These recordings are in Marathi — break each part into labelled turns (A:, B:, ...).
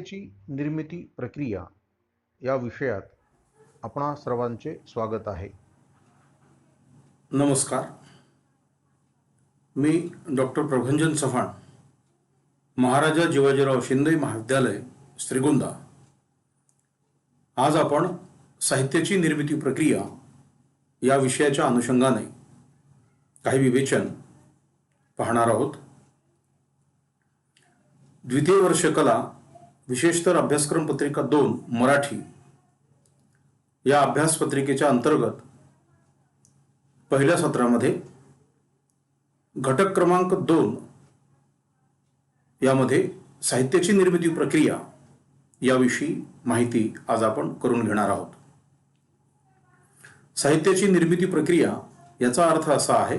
A: ची निर्मिती प्रक्रिया या विषयात आपणा सर्वांचे स्वागत आहे.
B: नमस्कार. मी डॉक्टर प्रभंजन चव्हाण, महाराजा जिवाजीराव शिंदे महाविद्यालय श्रीगोंदा. आज आपण साहित्याची निर्मिती प्रक्रिया या विषयाच्या अनुषंगाने काही विवेचन पाहणार आहोत. द्वितीय वर्ष कला विशेषतर अभ्यासक्रम पत्रिका 2 मराठी या अभ्यास पत्रिकेच्या अंतर्गत पहिल्या सत्रामध्ये घटक क्रमांक 2 यामध्ये साहित्याची निर्मिती प्रक्रिया याविषयी माहिती आज आपण करून घेणार आहोत. साहित्याची निर्मिती प्रक्रिया याचा अर्थ असा आहे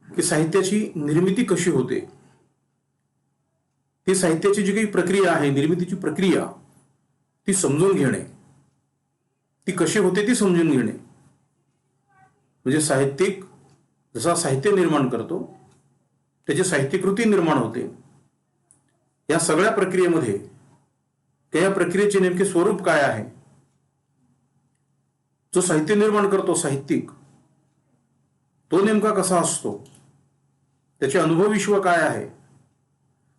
B: की साहित्याची निर्मिती कशी होते, ती साहित्याची जी काही प्रक्रिया आहे, निर्मितीची प्रक्रिया, ती समजून घेणे, ती कशी होते ती समजून घेणे. म्हणजे साहित्यिक जसा साहित्य निर्माण करतो, त्याची साहित्यकृती निर्माण होते, या सगळ्या प्रक्रियेमध्ये त्या प्रक्रियेचे नेमके स्वरूप काय आहे, जो साहित्य निर्माण करतो साहित्यिक तो नेमका कसा असतो, त्याचे अनुभव विश्व काय आहे,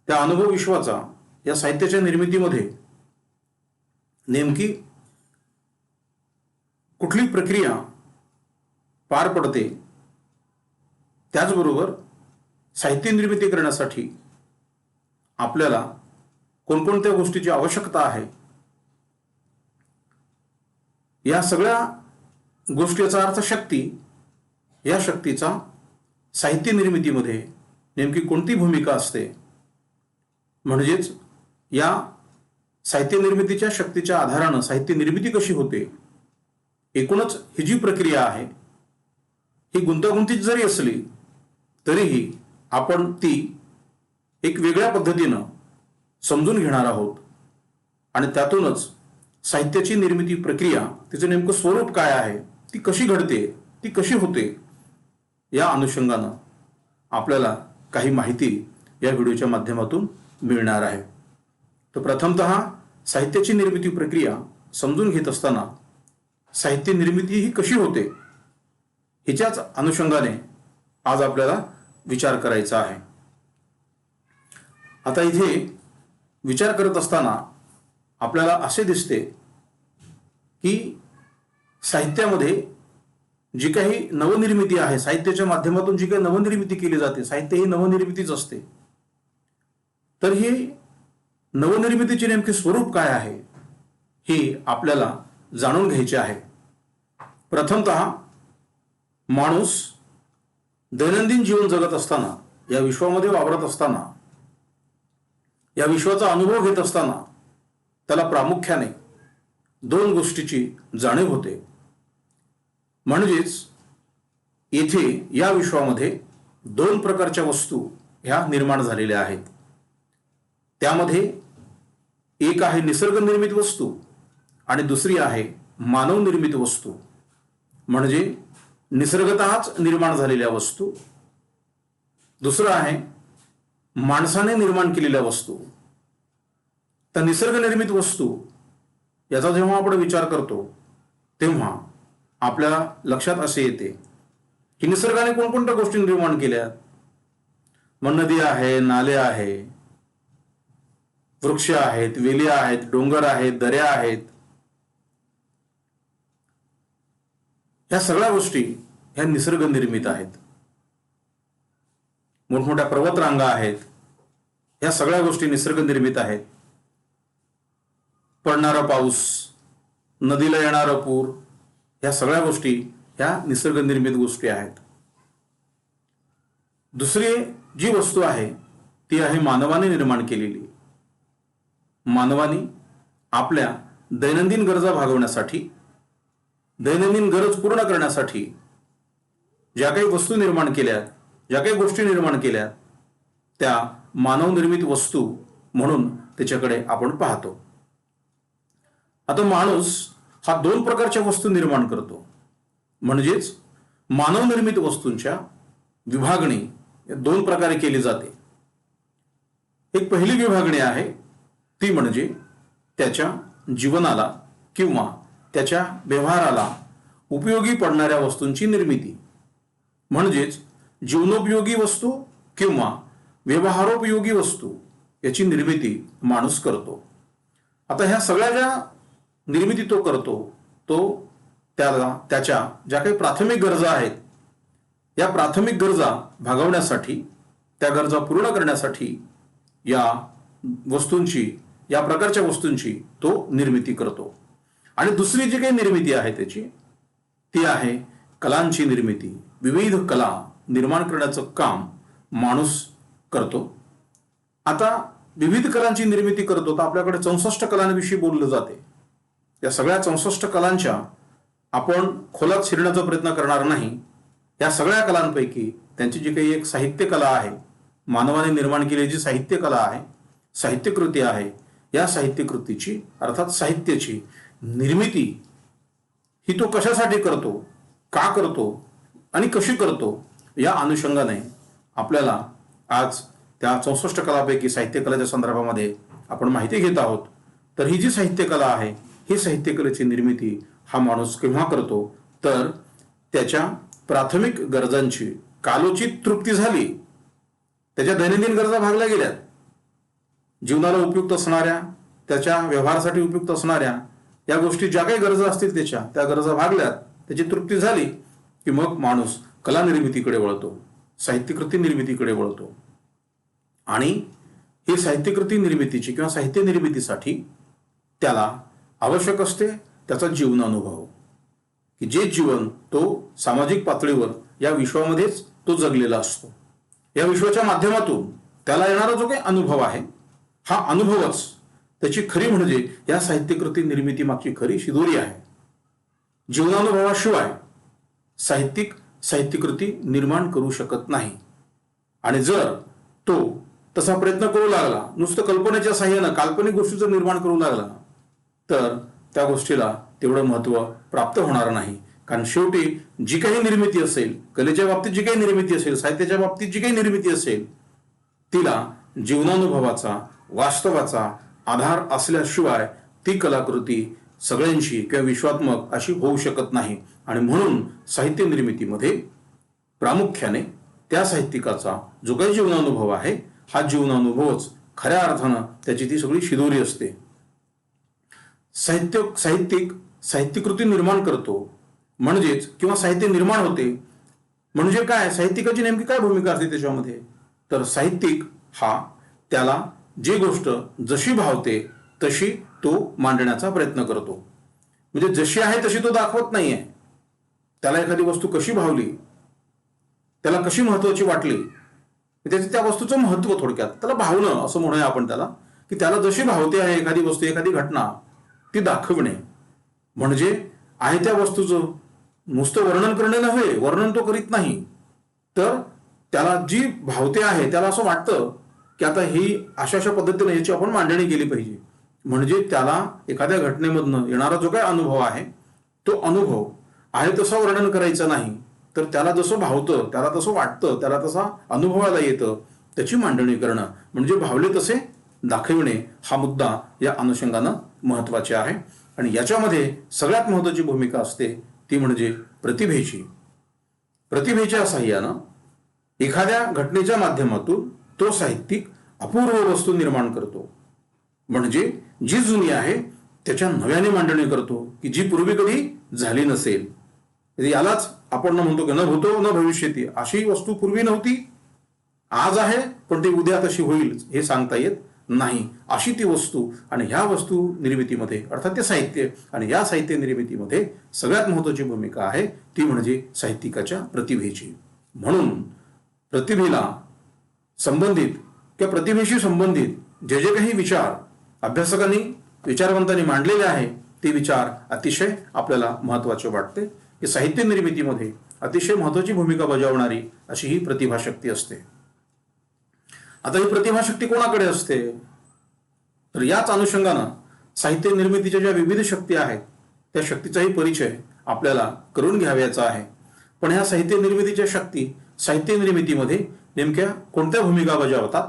B: त्या अनुभव विश्वाचा या साहित्याच्या निर्मितीमध्ये नेमकी कुठली प्रक्रिया पार पडते, त्याचबरोबर साहित्य निर्मिती करण्यासाठी आपल्याला कोणकोणत्या गोष्टीची आवश्यकता आहे, या सगळ्या गोष्टीचा अर्थ शक्ती, या शक्तीचा साहित्य निर्मितीमध्ये नेमकी कोणती भूमिका असते, म्हणजेच या साहित्य निर्मितीच्या शक्तीच्या आधारानं साहित्य निर्मिती कशी होते, एकूणच ही जी प्रक्रिया आहे ही गुंतागुंतीत जरी असली तरीही आपण ती एक वेगळ्या पद्धतीनं समजून घेणार आहोत आणि त्यातूनच साहित्याची निर्मिती प्रक्रिया, तिचं नेमकं स्वरूप काय आहे, ती कशी घडते, ती कशी होते, या अनुषंगानं आपल्याला काही माहिती या व्हिडिओच्या माध्यमातून मिळणार आहे. तर प्रथमतः साहित्याची निर्मिती प्रक्रिया समजून घेत असताना साहित्य निर्मिती ही कशी होते हिच्याच अनुषंगाने आज आपल्याला विचार करायचा आहे. आता इथे विचार करत असताना आपल्याला असे दिसते की साहित्यामध्ये जी काही नवनिर्मिती आहे, साहित्याच्या माध्यमातून जी काही नवनिर्मिती केली जाते, साहित्य ही नवनिर्मितीच असते, तर ही नवनिर्मितीचे नेमके स्वरूप काय आहे हे आपल्याला जाणून घ्यायचे आहे. प्रथमतः माणूस दैनंदिन जीवन जगत असताना, या विश्वामध्ये वावरत असताना, या विश्वाचा अनुभव घेत असताना त्याला प्रामुख्याने 2 गोष्टीची जाणीव होते. म्हणजेच येथे या विश्वामध्ये 2 प्रकारच्या वस्तू ह्या निर्माण झालेल्या आहेत. त्यामध्ये एक आहे निसर्ग निर्मित वस्तू आणि दुसरी आहे मानव निर्मित वस्तू, म्हणजे निसर्गतःच निर्माण झालेल्या वस्तू. दुसरं आहे माणसाने निर्माण केलेल्या वस्तू. तर निसर्ग निर्मित वस्तू याचा जेव्हा आपण विचार करतो तेव्हा आपल्या लक्षात असे येते की निसर्गाने कोणकोणत्या गोष्टी निर्माण केल्या. मग नदी आहे, नाले आहे, वृक्ष आहेत, वेली आहेत, डोंगर आहेत, दऱ्या आहेत, ह्या सगळ्या गोष्टी ह्या निसर्ग निर्मित आहेत. मोठमोठ्या पर्वतरांगा आहेत, ह्या सगळ्या गोष्टी निसर्ग निर्मित आहेत. पडणारा पाऊस, नदीला येणारा पूर, ह्या सगळ्या गोष्टी ह्या निसर्ग निर्मित गोष्टी आहेत. दुसरी जी वस्तू आहे ती आहे मानवाने निर्माण केलेली. मानवाने आपल्या दैनंदिन गरजा भागवण्यासाठी, दैनंदिन गरज पूर्ण करण्यासाठी ज्या काही वस्तू निर्माण केल्या, ज्या काही गोष्टी निर्माण केल्या, त्या मानवनिर्मित वस्तू म्हणून त्याच्याकडे आपण पाहतो. आता माणूस हा 2 प्रकारच्या वस्तू निर्माण करतो, म्हणजेच मानवनिर्मित वस्तूंच्या विभागणी 2 प्रकारे केली जाते. एक पहिली विभागणी आहे ती म्हणजे त्याच्या जीवनाला किंवा त्याच्या व्यवहाराला उपयोगी पडणाऱ्या वस्तूंची निर्मिती. म्हणजेच जीवनोपयोगी वस्तू किंवा व्यवहारोपयोगी वस्तू याची निर्मिती माणूस करतो. आता ह्या सगळ्या ज्या निर्मिती तो करतो, तो त्याला त्याच्या ज्या काही प्राथमिक गरजा आहेत, या प्राथमिक गरजा भागवण्यासाठी, त्या गरजा पूर्ण करण्यासाठी या वस्तूंची, या प्रकारच्या वस्तूंची तो निर्मिती करतो. आणि दुसरी जी काही निर्मिती आहे त्याची, ती आहे कलांची निर्मिती. विविध कला निर्माण करण्याचं काम माणूस करतो. आता विविध कलांची निर्मिती करतो तर आपल्याकडे 64 कलांविषयी बोललं जाते. या सगळ्या 64 कलांच्या आपण खोलात शिरण्याचा प्रयत्न करणार नाही. या सगळ्या कलांपैकी त्यांची जी काही एक साहित्य कला आहे, मानवाने निर्माण केलेली जी साहित्य कला आहे, साहित्यकृती आहे, या साहित्यकृतीची अर्थात साहित्याची निर्मिती ही तो कशासाठी करतो, का करतो आणि कशी करतो, या अनुषंगाने आपल्याला आज त्या 64 कलापैकी साहित्य कलेच्या संदर्भामध्ये आपण माहिती घेत आहोत. तर ही जी साहित्य कला आहे, ही साहित्य कलेची निर्मिती हा माणूस केव्हा करतो, तर त्याच्या प्राथमिक गरजांची कालोचित तृप्ती झाली, त्याच्या दैनंदिन गरजा भागल्या गेल्या, जीवनाला उपयुक्त असणाऱ्या, त्याच्या व्यवहारासाठी उपयुक्त असणाऱ्या या गोष्टी ज्या काही गरजा असतील त्या गरजा भागल्यात, त्याची तृप्ती झाली की मग माणूस कला निर्मितीकडे वळतो, साहित्यकृती निर्मितीकडे वळतो. आणि ही साहित्यकृती निर्मितीची किंवा साहित्य निर्मितीसाठी त्याला आवश्यक असते त्याचा जीवनानुभव, की जे जीवन तो सामाजिक पातळीवर या विश्वामध्येच तो जगलेला असतो. या विश्वाच्या माध्यमातून त्याला येणारा जो काही अनुभव आहे, हा अनुभवच त्याची खरी म्हणजे या साहित्यकृती निर्मिती मागची खरी शिदोरी आहे. जीवनानुभवाशिवाय साहित्यकृती निर्माण करू शकत नाही. आणि जर तो तसा प्रयत्न करू लागला, नुसतं कल्पनेच्या साह्यानं काल्पनिक गोष्टीचं निर्माण करू लागला, तर त्या गोष्टीला तेवढं महत्त्व प्राप्त होणार नाही. कारण शेवटी जी काही निर्मिती असेल, कलेच्या बाबतीत जी काही निर्मिती असेल, साहित्याच्या बाबतीत जी काही निर्मिती असेल, तिला जीवनानुभवाचा, वास्तवाचा आधार असल्याशिवाय ती कलाकृती सगळ्यांची किंवा विश्वात्मक अशी होऊ शकत नाही. आणि म्हणून साहित्य निर्मितीमध्ये प्रामुख्याने त्या साहित्यिकाचा जो काही जीवनानुभव आहे, हा जीवनानुभवच खऱ्या अर्थानं त्याची ती सगळी शिदोरी असते. साहित्यिक साहित्यकृती निर्माण करतो म्हणजेच, किंवा साहित्य निर्माण होते म्हणजे काय, साहित्यिकाची नेमकी काय भूमिका असते त्याच्यामध्ये, तर साहित्यिक हा त्याला जी गोष्ट जशी भावते तशी तो मांडण्याचा प्रयत्न करतो. म्हणजे जशी आहे तशी तो दाखवत नाहीये. त्याला एखादी वस्तू कशी भावली, त्याला कशी महत्वाची वाटली, त्याचं त्या वस्तूचं महत्व, थोडक्यात त्याला भावणं असं म्हणूया आपण त्याला, की त्याला जशी भावते आहे एखादी वस्तू, एखादी घटना, ती दाखवणे. म्हणजे आहे त्या वस्तूचं नुसतं वर्णन करणे नव्हे, वर्णन तो करीत नाही, तर त्याला जी भावते आहे त्याला असं वाटतं की आता ही अशा पद्धतीने याची आपण मांडणी केली पाहिजे. म्हणजे त्याला एखाद्या घटनेमधनं येणारा जो काही अनुभव आहे, तो अनुभव आहे तसं वर्णन करायचं नाही, तर त्याला जसं भावतं, त्याला तसं वाटतं, त्याला तसा अनुभवाला येतं, त्याची मांडणी करणं म्हणजे भावले तसे दाखविणे, हा मुद्दा या अनुषंगानं महत्वाचे आहे. आणि याच्यामध्ये सगळ्यात महत्वाची भूमिका असते ती म्हणजे प्रतिभेची. प्रतिभेच्या साह्यानं एखाद्या घटनेच्या माध्यमातून तो साहित्यिक अपूर्व वस्तू निर्माण करतो. म्हणजे जी जुनी आहे त्याच्या नव्याने मांडणी करतो, की जी पूर्वी कधी झाली नसेल. यालाच आपण म्हणतो की न भूतो न भविष्यती, अशी वस्तू पूर्वी नव्हती, आज आहे पण ती उद्या तशी होईल हे सांगता येत नाही, अशी ती वस्तू. आणि ह्या वस्तू निर्मितीमध्ये अर्थात ते साहित्य, आणि या साहित्य निर्मितीमध्ये सगळ्यात महत्वाची भूमिका आहे ती म्हणजे साहित्यिकाच्या प्रतिभेची. म्हणून प्रतिभेला संबंधित किंवा प्रतिभेशी संबंधित जे जे काही विचार अभ्यासकांनी, विचारवंतांनी मांडलेले आहे, ते विचार अतिशय आपल्याला महत्वाचे वाटते. की साहित्य निर्मितीमध्ये अतिशय महत्वाची भूमिका बजावणारी अशी ही प्रतिभाशक्ती असते. आता ही प्रतिभाशक्ती कोणाकडे असते, तर याच अनुषंगानं साहित्य निर्मितीच्या ज्या विविध शक्ती आहेत त्या शक्तीचाही परिचय आपल्याला करून घ्यावयाचा आहे. पण ह्या साहित्य निर्मितीच्या शक्ती साहित्य निर्मितीमध्ये नेमक्या कोणत्या भूमिका बजावतात,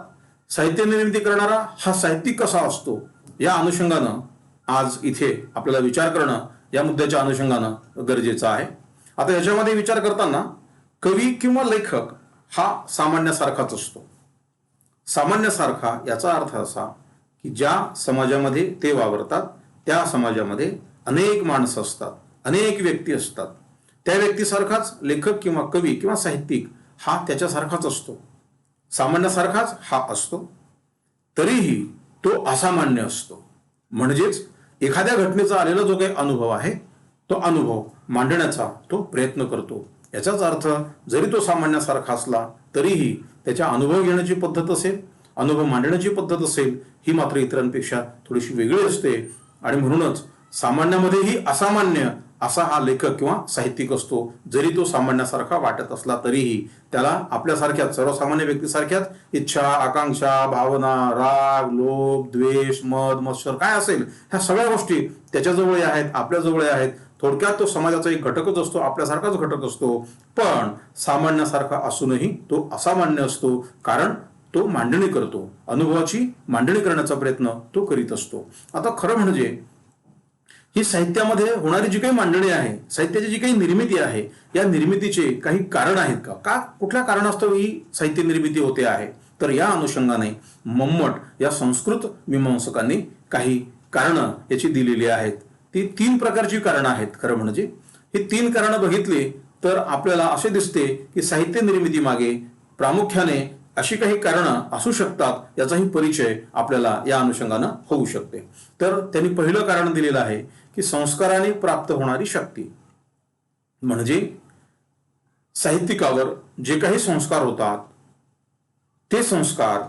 B: साहित्य निर्मिती करणारा हा साहित्यिक कसा असतो या अनुषंगानं आज इथे आपल्याला विचार करणं या मुद्द्याच्या अनुषंगानं गरजेचं आहे. आता याच्यामध्ये विचार करताना कवी किंवा लेखक हा सामान्यासारखाच असतो. सामान्यासारखा याचा अर्थ असा की ज्या समाजामध्ये ते वावरतात त्या समाजामध्ये अनेक माणसं असतात, अनेक व्यक्ती असतात. त्या व्यक्तीसारखाच लेखक किंवा कवी किंवा साहित्यिक हा त्याच्यासारखाच असतो, सामान्यासारखाच हा असतो. तरीही तो असामान्य असतो. म्हणजेच एखाद्या घटनेचा आलेला जो काही अनुभव आहे तो अनुभव मांडण्याचा तो प्रयत्न करतो. याचाच अर्थ जरी तो सामान्यासारखा असला तरीही त्याच्या अनुभव घेण्याची पद्धत असेल, अनुभव मांडण्याची पद्धत असेल, ही मात्र इतरांपेक्षा थोडीशी वेगळी असते. आणि म्हणूनच सामान्यामध्येही असामान्य असा हा लेखक किंवा साहित्यिक असतो. जरी तो सामान्यासारखा वाटत असला तरीही त्याला आपल्यासारख्याच सर्वसामान्य व्यक्तीसारख्याच इच्छा, आकांक्षा, भावना, राग, लोभ, द्वेष, मद, मत्सर काय असेल ह्या सगळ्या गोष्टी त्याच्याजवळ आहेत, आपल्याजवळ आहेत. थोडक्यात तो समाजाचा एक घटकच असतो, आपल्यासारखाच घटक असतो. पण सामान्यासारखा असूनही तो असामान्य असतो, कारण तो मांडणी करतो, अनुभवाची मांडणी करण्याचा प्रयत्न तो करीत असतो. आता खरं म्हणजे ही साहित्यामध्ये होणारी जी काही मांडणी आहे, साहित्याची जी काही निर्मिती आहे, या निर्मितीचे काही कारण आहेत का कुठल्या कारणास्तव ही साहित्य निर्मिती होते आहे? तर या अनुषंगाने मम्मट या संस्कृत मीमांसकांनी काही कारणं याची दिलेली आहेत. ती 3 प्रकारची कारणं आहेत. खरं म्हणजे ही 3 कारणं बघितली तर आपल्याला असे दिसते की साहित्य निर्मिती मागे प्रामुख्याने अशी काही कारणं असू शकतात याचाही परिचय आपल्याला या अनुषंगानं होऊ शकते. तर त्यांनी पहिलं कारण दिलेलं आहे की संस्काराने प्राप्त होणारी शक्ती. म्हणजे साहित्यिकावर जे काही संस्कार होतात ते संस्कार,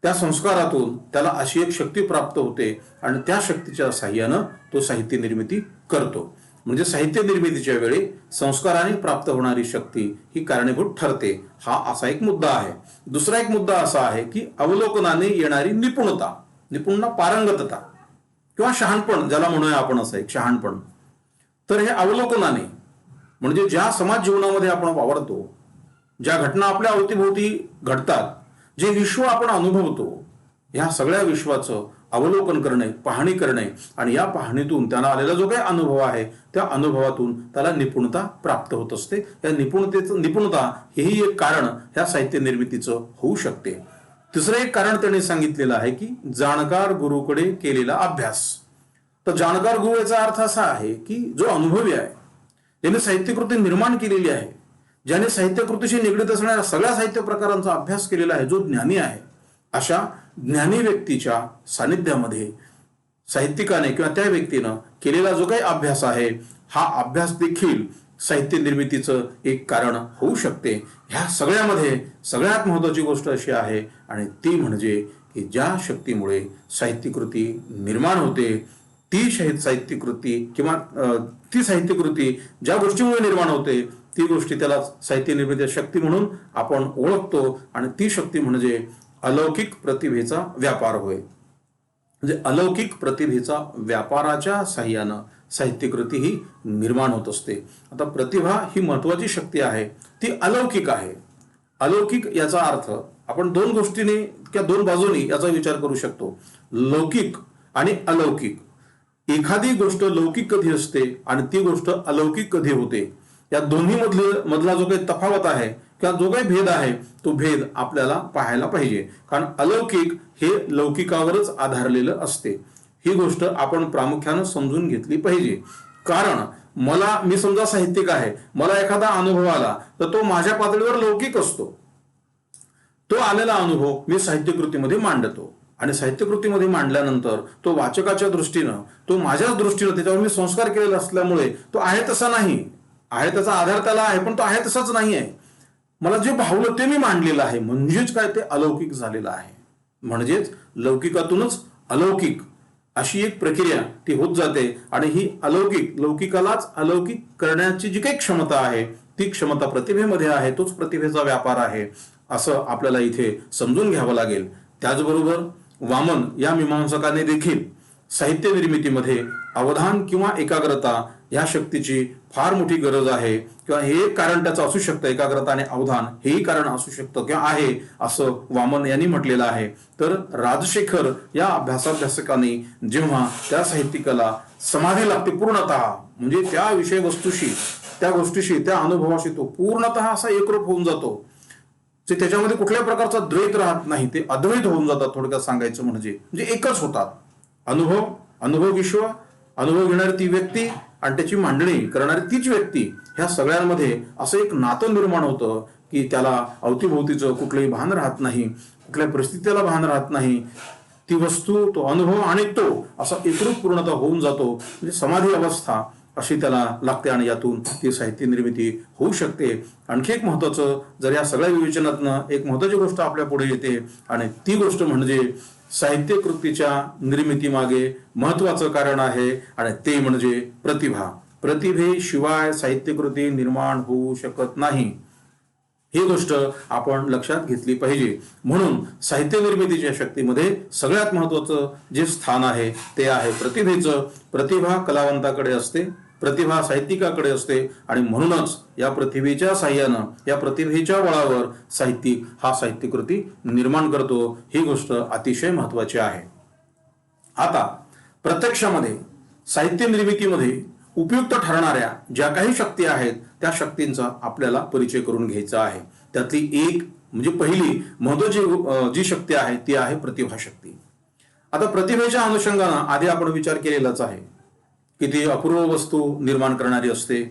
B: त्या संस्कारातून त्याला अशी एक शक्ती प्राप्त होते आणि त्या शक्तीच्या साह्यानं तो साहित्य निर्मिती करतो. म्हणजे साहित्य निर्मितीच्या वेळी संस्काराने प्राप्त होणारी शक्ती ही कारणीभूत ठरते. हा असा एक मुद्दा आहे. दुसरा एक मुद्दा असा आहे की अवलोकनाने येणारी निपुणता, पारंगतता किंवा शहाणपण ज्याला म्हणूया आपण, असं एक शहाणपण. तर हे अवलोकनाने म्हणजे ज्या समाज जीवनामध्ये आपण वावरतो, ज्या घटना आपल्या अवतीभोवती घडतात, जे विश्व आपण अनुभवतो, ह्या सगळ्या विश्वाचं अवलोकन करणे, पाहणी करणे आणि या पाहणीतून त्याला आलेला जो काही अनुभव आहे त्या अनुभवातून त्याला निपुणता प्राप्त होत असते. या निपुणता हेही एक कारण ह्या साहित्य निर्मितीचं होऊ शकते. तिसरं एक कारण त्यांनी सांगितलेलं आहे की जाणकार गुरुकडे केलेला अभ्यास. तर जाणकार गुरु याचा अर्थ असा आहे की जो अनुभवी आहे, ज्याने साहित्यकृती निर्माण केलेली आहे, ज्याने साहित्यकृतीशी निगडीत असणाऱ्या सगळ्या साहित्य प्रकारांचा अभ्यास केलेला आहे, जो ज्ञानी आहे, अशा ज्ञानी व्यक्तीच्या सानिध्यामध्ये साहित्यिकाने किंवा त्या व्यक्तीनं केलेला जो काही अभ्यास आहे हा अभ्यास देखील साहित्य निर्मितीचं एक कारण होऊ शकते. ह्या सगळ्यामध्ये सगळ्यात महत्वाची गोष्ट अशी आहे आणि ती म्हणजे की ज्या शक्तीमुळे साहित्यकृती निर्माण होते, ती साहित्यकृती किंवा ती साहित्यकृती ज्या गोष्टीमुळे निर्माण होते ती गोष्टी त्याला साहित्य निर्मिती शक्ती म्हणून आपण ओळखतो. आणि ती शक्ती म्हणजे अलौकिक प्रतिभेचा व्यापार होय. म्हणजे अलौकिक प्रतिभेचा व्यापाराच्या साह्यानं साहित्यकृती ही निर्माण होत असते. आता प्रतिभा ही महत्वाची शक्ती आहे, ती अलौकिक आहे. अलौकिक याचा अर्थ आपण 2 गोष्टीने किंवा 2 बाजूनी याचा विचार करू शकतो, लौकिक आणि अलौकिक. एखादी गोष्ट लौकिक कधी असते आणि ती गोष्ट अलौकिक कधी होते, या दोन्ही मधला जो काही तफावत आहे किंवा जो काही भेद आहे तो भेद आपल्याला पाहायला पाहिजे. कारण अलौकिक हे लौकिकावरच आधारलेलं असते. ही गोष्ट आपण प्रामुख्यानं समजून घेतली पाहिजे. कारण मी समजा साहित्यिक आहे, मला एखादा अनुभव आला तर तो माझ्या पातळीवर लौकिक असतो. तो आलेला अनुभव मी साहित्यकृतीमध्ये मांडतो आणि साहित्यकृतीमध्ये मांडल्यानंतर तो वाचकाच्या दृष्टीनं, तो माझ्याच दृष्टीनं, त्याच्यावर मी संस्कार केलेला असल्यामुळे तो आहे तसा नाही, आहे त्याचा आधार त्याला आहे पण तो आहे तसाच नाही आहे. मला जे भावलं ते मी मांडलेलं आहे, म्हणजेच काय ते अलौकिक झालेलं आहे. म्हणजेच लौकिकातूनच अलौकिक अशी एक प्रक्रिया ती होत जाते आणि ही लौकिकालाच अलौकिक करण्याची जी काही क्षमता आहे ती क्षमता प्रतिभेमध्ये आहे, तोच प्रतिभेचा व्यापार आहे असं आपल्याला इथे समजून घ्यावं लागेल. त्याचबरोबर वामन या मीमांसकाने देखील साहित्य निर्मितीमध्ये अवधान किंवा एकाग्रता या शक्तीची फार मोठी गरज आहे, किंवा हे एक कारण त्याचं असू शकतं, एकाग्रता आणि अवधान हेही कारण असू शकतं किंवा आहे असं वामन यांनी म्हटलेलं आहे. तर राजशेखर या अभ्यासाभ्यासकाने जेव्हा त्या साहित्यिकाला समाधी लागते पूर्णतः, म्हणजे त्या विषयवस्तूशी, त्या गोष्टीशी, त्या अनुभवाशी तो पूर्णतः असा एकरूप होऊन जातो, जे त्याच्यामध्ये कुठल्या प्रकारचा द्वैत राहत नाही, ते अद्वैत होऊन जातात. थोडक्यात सांगायचं म्हणजे एकच होतात. अनुभव विश्व, अनुभव घेणारी ती व्यक्ती आणि त्याची मांडणी करणारी तीच व्यक्ती, ह्या सगळ्यांमध्ये असं एक नातं निर्माण होतं की त्याला अवतीभोवतीचं कुठलंही भान राहत नाही, कुठल्या परिस्थितीला भान राहत नाही. ती वस्तू, तो अनुभव आणि तो असा एकरूप पूर्णतः होऊन जातो, म्हणजे समाधी अवस्था अशी त्याला लागते आणि यातून ती साहित्य निर्मिती होऊ शकते. आणखी एक महत्वाचं, जर या सगळ्या विवेचनातनं एक महत्वाची गोष्ट आपल्या पुढे येते, आणि ती गोष्ट म्हणजे साहित्य कृतीच्या निर्मितीमागे महत्वाचं कारण आहे, आणि ते म्हणजे प्रतिभा. प्रतिभेशिवाय साहित्यकृती निर्माण होऊ शकत नाही, ही गोष्ट आपण लक्षात घेतली पाहिजे. म्हणून साहित्य निर्मितीच्या शक्तीमध्ये सगळ्यात महत्वाचं जे स्थान आहे ते आहे प्रतिभेचं. प्रतिभा कलावंताकडे असते, प्रतिभा साहित्यिकाकडे असते, आणि म्हणूनच या प्रतिभेच्या साह्यानं, या प्रतिभेच्या बळावर साहित्यिक हा साहित्यकृती निर्माण करतो. ही गोष्ट अतिशय महत्वाची आहे. आता प्रत्यक्षामध्ये साहित्य निर्मितीमध्ये उपयुक्त ठरणाऱ्या ज्या काही शक्ती आहेत त्या शक्तींचा आपल्याला परिचय करून घ्यायचा आहे. त्यातली एक म्हणजे पहिली महत्वाची जी शक्ती आहे ती आहे प्रतिभा शक्ती. आता प्रतिभेच्या अनुषंगानं आधी आपण विचार केलेलाच आहे की ती अपूर्व वस्तू निर्माण करणारी असते,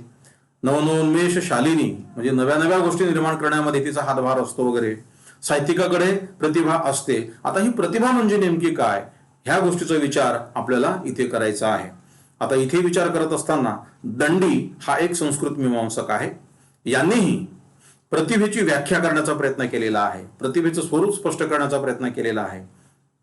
B: नवनोन्मेष शालिनी, म्हणजे नव्या नव्या गोष्टी निर्माण करण्यामध्ये तिचा हातभार असतो वगैरे. साहित्यिकाकडे प्रतिभा असते. आता ही प्रतिभा म्हणजे नेमकी काय, ह्या गोष्टीचा विचार आपल्याला इथे करायचा आहे. आता इथे विचार करत असताना दंडी हा एक संस्कृत मीमांसक आहे. यांनीही प्रतिभेची व्याख्या करण्याचा प्रयत्न केलेला आहे, प्रतिभेचं स्वरूप स्पष्ट करण्याचा प्रयत्न केलेला आहे.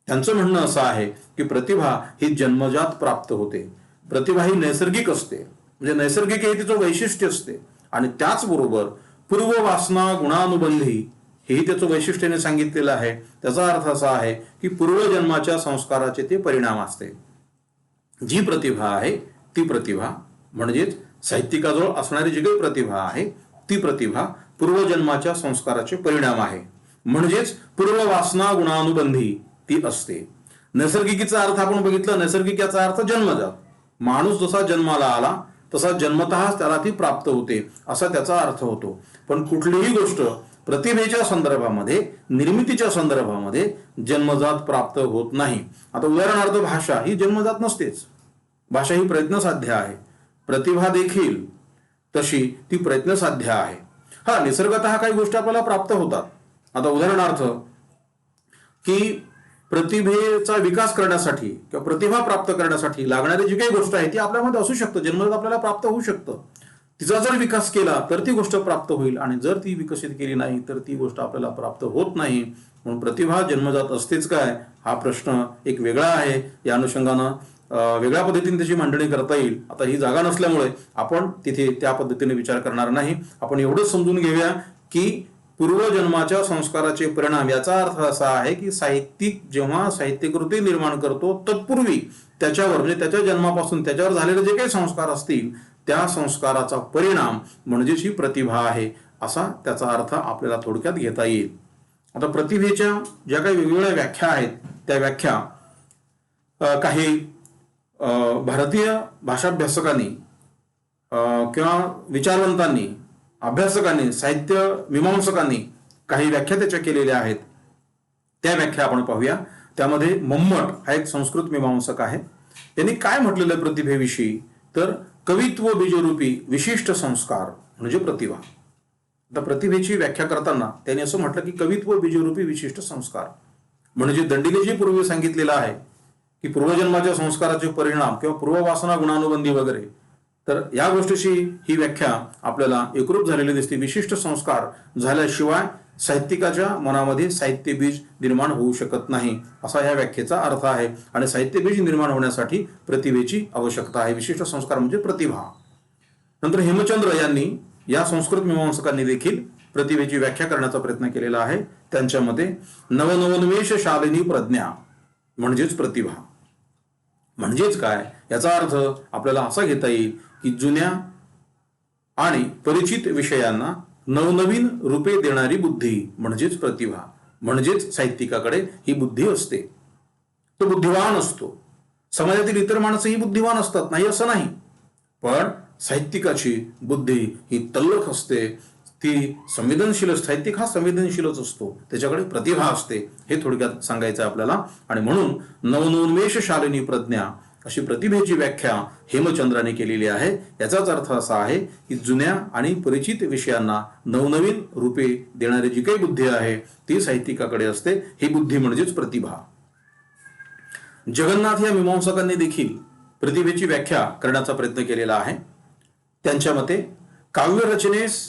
B: त्यांचं म्हणणं असं आहे की प्रतिभा ही जन्मजात प्राप्त होते, प्रतिभा ही नैसर्गिक असते, म्हणजे नैसर्गिक हे तिचं वैशिष्ट्य असते, आणि त्याचबरोबर पूर्व वासना गुणानुबंधी हेही त्याचं वैशिष्ट्याने सांगितलेलं आहे. त्याचा अर्थ असा आहे की पूर्वजन्माच्या संस्काराचे ते परिणाम असते. जी प्रतिभा आहे ती प्रतिभा म्हणजेच साहित्यिकाजवळ असणारी जी काही प्रतिभा आहे ती प्रतिभा पूर्वजन्माच्या संस्काराचे परिणाम आहे, म्हणजेच पूर्व वासना गुणानुबंधी ती असते. नैसर्गिकीचा अर्थ आपण बघितला, नैसर्गिक याचा अर्थ जन्मजात, माणूस जसा जन्माला आला तसा जन्मतःच त्याला ती प्राप्त होते असा त्याचा अर्थ होतो. पण कुठलीही गोष्ट प्रतिभेच्या संदर्भामध्ये, निर्मितीच्या संदर्भामध्ये जन्मजात प्राप्त होत नाही. आता उदाहरणार्थ भाषा ही जन्मजात नसतेच, भाषा ही प्रयत्नसाध्य आहे. प्रतिभा देखील तशी ती प्रयत्नसाध्य आहे. हा, निसर्गतः काही गोष्टी आपल्याला प्राप्त होतात. आता उदाहरणार्थ की प्रतिभेचा विकास करण्यासाठी किंवा प्रतिभा प्राप्त करण्यासाठी लागणारी जी काही गोष्ट आहे ती आपल्यामध्ये असू शकतं, जन्मजात आपल्याला प्राप्त होऊ शकतं. तिचा जर विकास केला तर ती गोष्ट प्राप्त होईल, आणि जर ती विकसित केली नाही तर ती गोष्ट आपल्याला प्राप्त होत नाही. म्हणून प्रतिभा जन्मजात असतेच काय, हा प्रश्न एक वेगळा आहे. या अनुषंगानं वेगळ्या पद्धतीने त्याची मांडणी करता येईल. आता ही जागा नसल्यामुळे आपण तिथे त्या पद्धतीने विचार करणार नाही. आपण एवढंच समजून घेऊया की पूर्वजन्माच्या संस्काराचे परिणाम, याचा अर्थ असा आहे की साहित्यिक जेव्हा साहित्यकृती निर्माण करतो तत्पूर्वी त्याच्यावर, म्हणजे त्याच्या जन्मापासून त्याच्यावर झालेले जे काही संस्कार असतील त्या संस्काराचा परिणाम म्हणजेच ही प्रतिभा आहे, असा त्याचा अर्थ आपल्याला थोडक्यात घेता येईल. आता प्रतिभेच्या ज्या काही वेगवेगळ्या व्याख्या आहेत त्या व्याख्या काही भारतीय भाषाभ्यासकांनी किंवा विचारवंतांनी, अभ्यासकांनी, साहित्य मीमांसकांनी काही व्याख्या त्याच्या केलेल्या आहेत. त्या व्याख्या आपण पाहूया. त्यामध्ये मम्मट हा एक संस्कृत मीमांसक आहे. त्यांनी काय म्हटलेलं आहे प्रतिभेविषयी, तर कवित्व बीजरूपी विशिष्ट संस्कार म्हणजे प्रतिभा. आता प्रतिभेची व्याख्या करताना त्यांनी असं म्हटलं की कवित्व बीजरूपी विशिष्ट संस्कार म्हणजे दंडीने जे पूर्वी सांगितलेलं आहे की पूर्वजन्माच्या संस्काराचे परिणाम किंवा पूर्ववासना गुणानुबंधी वगैरे, तर या गोष्टीची ही व्याख्या आपल्याला एकरूप झालेली दिसते. विशिष्ट संस्कार झाल्याशिवाय साहित्यिकाच्या मनामध्ये साहित्य बीज निर्माण होऊ शकत नाही, असा या व्याख्येचा अर्थ आहे. आणि साहित्य बीज निर्माण होण्यासाठी प्रतिभेची आवश्यकता आहे. विशिष्ट संस्कार म्हणजे प्रतिभा. नंतर हेमचंद्र यांनी, या संस्कृत मीमांसकांनी देखील प्रतिभेची व्याख्या करण्याचा प्रयत्न केलेला आहे. त्यांच्या मते नवनवोन्मेष शालिनी प्रज्ञा म्हणजेच प्रतिभा. म्हणजेच काय, याचा अर्थ आपल्याला असा घेता येईल की जुन्या आणि परिचित विषयांना नवनवीन रूपे देणारी बुद्धी म्हणजेच प्रतिभा, म्हणजेच साहित्यिकाकडे ही बुद्धी असते. तो बुद्धिवान असतो. समाजातील इतर माणसंही बुद्धिवान असतात, नाही असं नाही, पण साहित्यिकाची बुद्धी ही तल्लख असते, ती संवेदनशील. साहित्यिक हा संवेदनशीलच असतो, त्याच्याकडे प्रतिभा असते, हे थोडक्यात सांगायचं आपल्याला. आणि म्हणून नवनोन्मेष शालिनी प्रज्ञा अशी प्रतिभेची व्याख्या हेमचंद्राने केलेली आहे. याचाच अर्थ असा आहे की जुन्या आणि परिचित विषयांना नवनवीन रूपे देणारी जी काही बुद्धी आहे ती साहित्यिकाकडे असते. ही बुद्धी म्हणजेच प्रतिभा. जगन्नाथ या मीमांसकांनी देखील प्रतिभेची व्याख्या करण्याचा प्रयत्न केलेला आहे. त्यांच्या मते काव्यरचनेस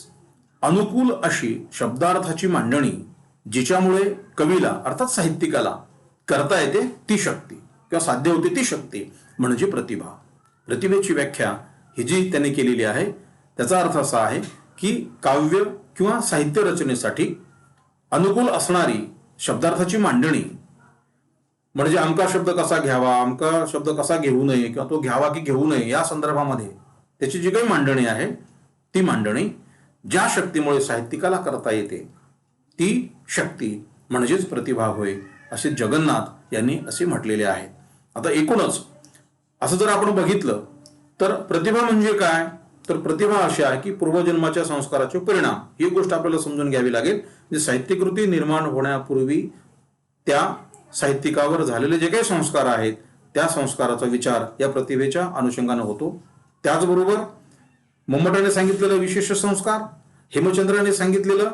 B: अनुकूल अशी शब्दार्थाची मांडणी जिच्यामुळे कवीला अर्थात साहित्यिकाला करता येते ती शक्ती किंवा साध्य होते ती शक्ती म्हणजे प्रतिभा. प्रतिभेची व्याख्या ही जी त्यांनी केलेली आहे त्याचा अर्थ असा आहे की काव्य किंवा साहित्य रचनेसाठी अनुकूल असणारी शब्दार्थाची मांडणी, म्हणजे अमका शब्द कसा घ्यावा, अमका शब्द कसा घेऊ नये किंवा तो घ्यावा की घेऊ नये या संदर्भामध्ये त्याची जी काही मांडणी आहे ती मांडणी ज्या शक्तीमुळे साहित्यिकाला करता येते ती शक्ती म्हणजेच प्रतिभा होय, असे जगन्नाथ यांनी असे म्हटलेले आहे. आता एकूणच असं जर आपण बघितलं तर प्रतिभा म्हणजे काय, तर प्रतिभा अशी आहे की पूर्वजन्माच्या संस्काराचे परिणाम, ही गोष्ट आपल्याला समजून घ्यावी लागेल. म्हणजे साहित्यकृती निर्माण होण्यापूर्वी त्या साहित्यिकावर झालेले जे काही संस्कार आहेत त्या संस्काराचा विचार या प्रतिभेच्या अनुषंगाने होतो. त्याचबरोबर मम्मटाने सांगितलेलं विशेष संस्कार, हेमचंद्राने सांगितलेलं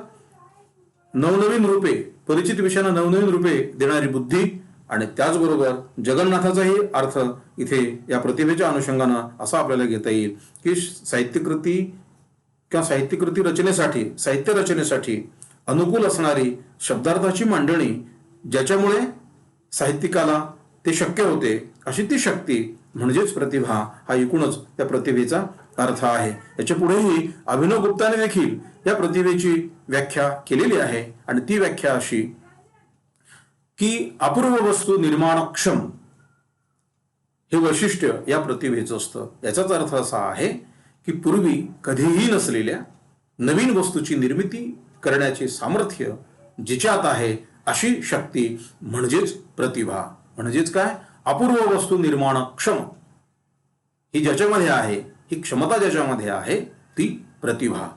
B: नवनवीन रूपे, परिचित विषयांना नवनवीन रूपे देणारी बुद्धी, आणि त्याचबरोबर जगन्नाथाचाही अर्थ इथे या प्रतिभेच्या अनुषंगानं असा आपल्याला घेता येईल की साहित्यकृती किंवा साहित्यकृती रचनेसाठी, साहित्य रचनेसाठी अनुकूल असणारी शब्दार्थाची मांडणी ज्याच्यामुळे साहित्यिकाला ते शक्य होते अशी ती शक्ती म्हणजेच प्रतिभा, हा एकूणच त्या प्रतिभेचा अर्थ आहे. याच्या पुढेही अभिनव गुप्ताने देखील या प्रतिभेची व्याख्या केलेली आहे आणि ती व्याख्या अशी की अपूर्व वस्तू निर्माणक्षम हे वैशिष्ट्य या प्रतिभेचं असतं. याचाच अर्थ असा आहे की पूर्वी कधीही नसलेल्या नवीन वस्तूची निर्मिती करण्याचे सामर्थ्य जिच्यात आहे अशी शक्ती म्हणजेच प्रतिभा. म्हणजेच काय, अपूर्व वस्तू निर्माणक्षम ही ज्याच्यामध्ये आहे, ही क्षमता ज्याच्यामध्ये आहे ती प्रतिभा.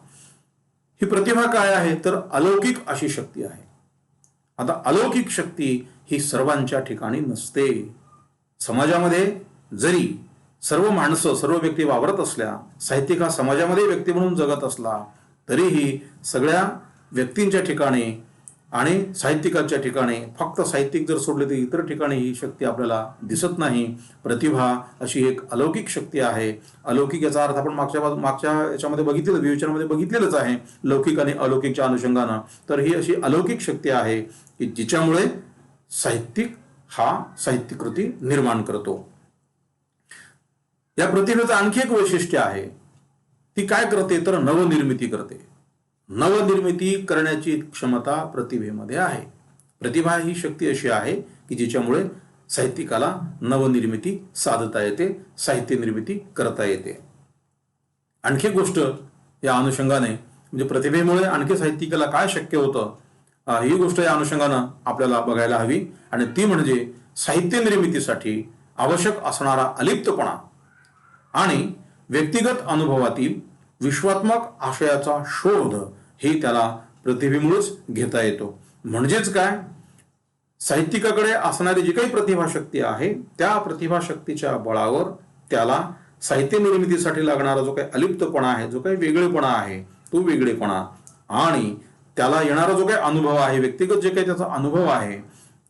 B: ही प्रतिभा काय आहे तर अलौकिक अशी शक्ती आहे. आता अलौकिक शक्ती ही सर्वांच्या ठिकाणी नसते. समाजामध्ये जरी सर्व माणसं, सर्व व्यक्ती वावरत असल्या, साहित्यिक हा समाजामध्ये व्यक्ती म्हणून जगत असला तरीही सगळ्या व्यक्तींच्या ठिकाणी आणि साहित्यिकांच्या ठिकाणी, फक्त साहित्यिक जर सोडले तर इतर ठिकाणी ही शक्ती आपल्याला दिसत नाही. प्रतिभा अशी एक अलौकिक शक्ती आहे. अलौकिक याचा अर्थ आपण मागच्या याच्यामध्ये बघितलेलं, विवेचनामध्ये बघितलेलंच आहे, लौकिक आणि अलौकिकच्या अनुषंगानं. तर ही अशी अलौकिक शक्ती आहे की जिच्यामुळे साहित्यिक हा साहित्यकृती निर्माण करतो. या प्रतिभेचं आणखी एक वैशिष्ट्य आहे, ती काय करते तर नवनिर्मिती करते. नवनिर्मिती करण्याची क्षमता प्रतिभेमध्ये आहे. प्रतिभा ही शक्ती अशी आहे की जिच्यामुळे साहित्यिकाला नवनिर्मिती साधता येते, साहित्य निर्मिती करता येते. आणखी गोष्ट या अनुषंगाने, म्हणजे प्रतिभेमुळे आणखी साहित्यिकाला काय शक्य होतं ही गोष्ट या अनुषंगानं आपल्याला बघायला हवी. आणि ती म्हणजे साहित्य निर्मितीसाठी आवश्यक असणारा अलिप्तपणा आणि व्यक्तिगत अनुभवातील विश्वात्मक आशयाचा शोध हे त्याला प्रतिभेमुळेच घेता येतो. म्हणजेच काय, साहित्यिकाकडे असणारी जी काही प्रतिभाशक्ती आहे त्या प्रतिभाशक्तीच्या बळावर त्याला साहित्य निर्मितीसाठी लागणारा जो काही अलिप्तपणा आहे, जो काही वेगळेपणा आहे, तो वेगळेपणा आणि त्याला येणारा जो काही अनुभव आहे, व्यक्तिगत जे काही त्याचा अनुभव आहे,